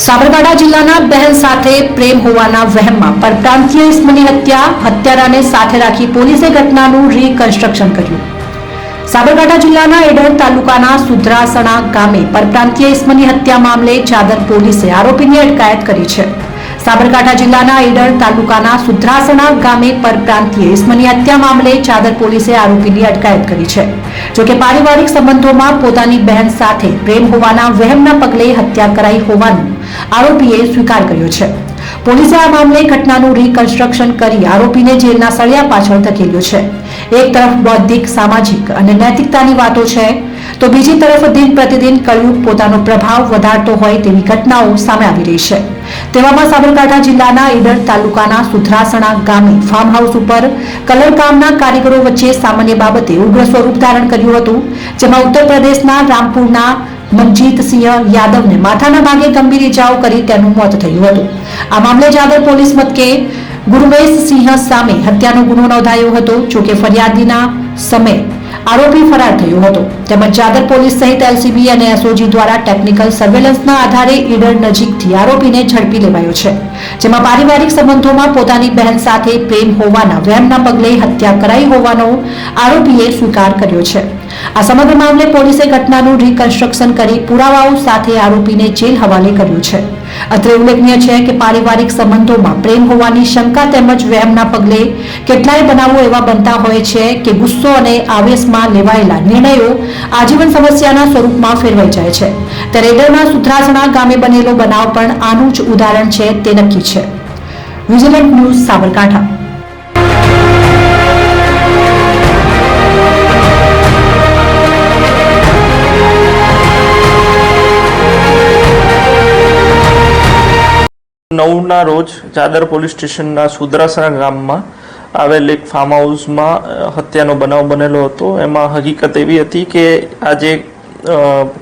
સાબરકાંઠા જિલ્લાના બહેન સાથે પ્રેમ હોવાના વહેમમાં પરપ્રાંતીય ઇસમની હત્યારાને સાથે રાખી પોલીસે ઘટનાનું રીકન્સ્ટ્રક્શન કર્યું। સાબરકાંઠા જિલ્લાના ઈડર તાલુકાના સુધરાસણા ગામે પરપ્રાંતીય ઇસમની હત્યા મામલે ચાદર પોલીસે આરોપીની અટકાયત કરી છે। સાબરકાંઠા જિલ્લાના ઈડર તાલુકાના સુધરાસણા ગામે પરપ્રાંતીય ઇસમની હત્યા મામલે ચાદર પોલીસે આરોપીની અટકાયત કરી છે। જોકે પારિવારિક સંબંધોમાં પોતાની બહેન સાથે પ્રેમ હોવાના વહેમના પગલે હત્યા કરાઈ હોવાનું આરોપીએ સ્વીકાર કર્યો છે। પોલીસે આ મામલે ઘટનાનું રીકન્સ્ટ્રક્શન કરી આરોપીને જેલના સળિયા પાછળ ધકેલ્યો છે। એક તરફ બૌદ્ધિક, સામાજિક અને નૈતિકતાની વાતો છે, તો બીજી તરફ દિન પ્રતિદિન કળયુગ પોતાનો પ્રભાવ વધારતો હોય તેવી ઘટનાઓ સામે આવી રહી છે। તેવામાં સાબરકાંઠા જિલ્લાના ઈડર તાલુકાના સુધરાસણા ગામે ફાર્મ હાઉસ ઉપર કલરકામના કારીગરો વચ્ચે સામાન્ય બાબતે ઉગ્ર સ્વરૂપ ધારણ કર્યું હતું, જેમાં ઉત્તર પ્રદેશના રામપુરના મનજીતસિંહ યાદવને માથાના ભાગે ગંભીર ઇજાઓ કરી તેનું મોત થયું હતું। આ મામલે ચાદર પોલીસ મથકે ગુરવેશસિંહ સામે હત્યાનો ગુનો નોંધાયો હતો। જોકે ફરિયાદીના સમયે આરોપી ફરાર થયો હતો। તેમજ ચાદર પોલીસ સહિત એલસીબી અને એસઓજી દ્વારા ટેકનિકલ સર્વેલન્સના આધારે ઈડર નજીકથી આરોપીને ઝડપી લેવાયો છે, જેમાં પારિવારિક સંબંધોમાં પોતાની બહેન સાથે પ્રેમ હોવાના વહેમના પગલે હત્યા કરાઈ હોવાનો આરોપીએ સ્વીકાર કર્યો છે। આ સમગ્ર મામલે પોલીસે ઘટનાનું રીકન્સ્ટ્રક્શન કરી પુરાવાઓ સાથે આરોપીને જેલ હવાલે કર્યો છે। અત્રે ઉલ્લેખનીય છે કે પારિવારિક સંબંધોમાં પ્રેમ હોવાની શંકા તેમજ વહેમના પગલે કેટલાય બનાવો એવા બનતા હોય છે કે ગુસ્સો અને આવેશમાં લેવાયેલા નિર્ણયો આજીવન સમસ્યાના સ્વરૂપમાં ફેરવાઈ જાય છે। ત્યારે ઈડરના સુધરાસણા ગામે બનેલો બનાવ પણ આનું જ ઉદાહરણ છે તે નક્કી છે। Vigilant news Sabarkantha. નવના રોજ ચાદર પોલીસ સ્ટેશનના સુધરાસણા ગામમાં આવેલ એક ફાર્મ હાઉસમાં હત્યાનો બનાવ બનેલો હતો। એમાં હકીકત એવી હતી કે આ જે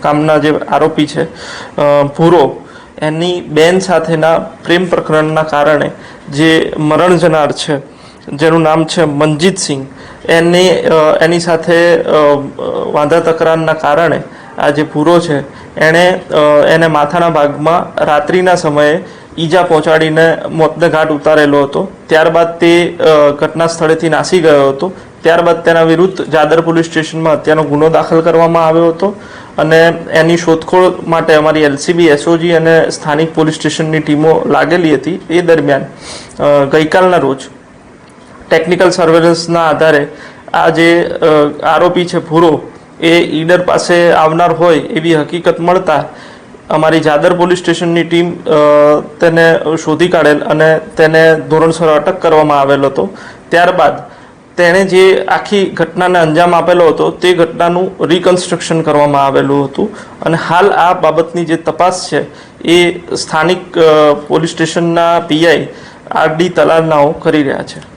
કામના જે આરોપી છે ભૂરો, એની બેન સાથેના પ્રેમ પ્રકરણના કારણે જે મરણ જનાર છે, જેનું નામ છે મનજીતસિંહ, એની સાથે વાંધા તકરારના કારણે આ જે ભૂરો છે એને માથાના ભાગમાં રાત્રિના સમયે ઈજા પહોંચાડીને મોતને ઘાટ ઉતારેલો હતો। ત્યારબાદ તે ઘટના સ્થળેથી નાસી ગયો હતો। ત્યારબાદ તેના વિરુદ્ધ ચાદર પોલીસ સ્ટેશનમાં હત્યાનો ગુનો દાખલ કરવામાં આવ્યો હતો અને એની શોધખોળ માટે અમારી એલસીબી, એસઓજી અને સ્થાનિક પોલીસ સ્ટેશનની ટીમો લાગેલી હતી। એ દરમિયાન ગઈકાલના રોજ ટેકનિકલ સર્વેલન્સના આધારે આ જે આરોપી છે ભૂરો, એ ઈડર પાસે આવનાર હોય એવી હકીકત મળતા અમારી ચાદર પોલીસ સ્ટેશનની ટીમ તેને શોધી કાઢેલ અને તેને ધોરણસર અટક કરવામાં આવેલ હતો। ત્યારબાદ તેણે જે આખી ઘટનાને અંજામ આપેલો હતો તે ઘટનાનું રીકન્સ્ટ્રક્શન કરવામાં આવેલું હતું અને હાલ આ બાબતની જે તપાસ છે એ સ્થાનિક પોલીસ સ્ટેશનના પીઆઈ આરડી તલાલનાઓ કરી રહ્યા છે।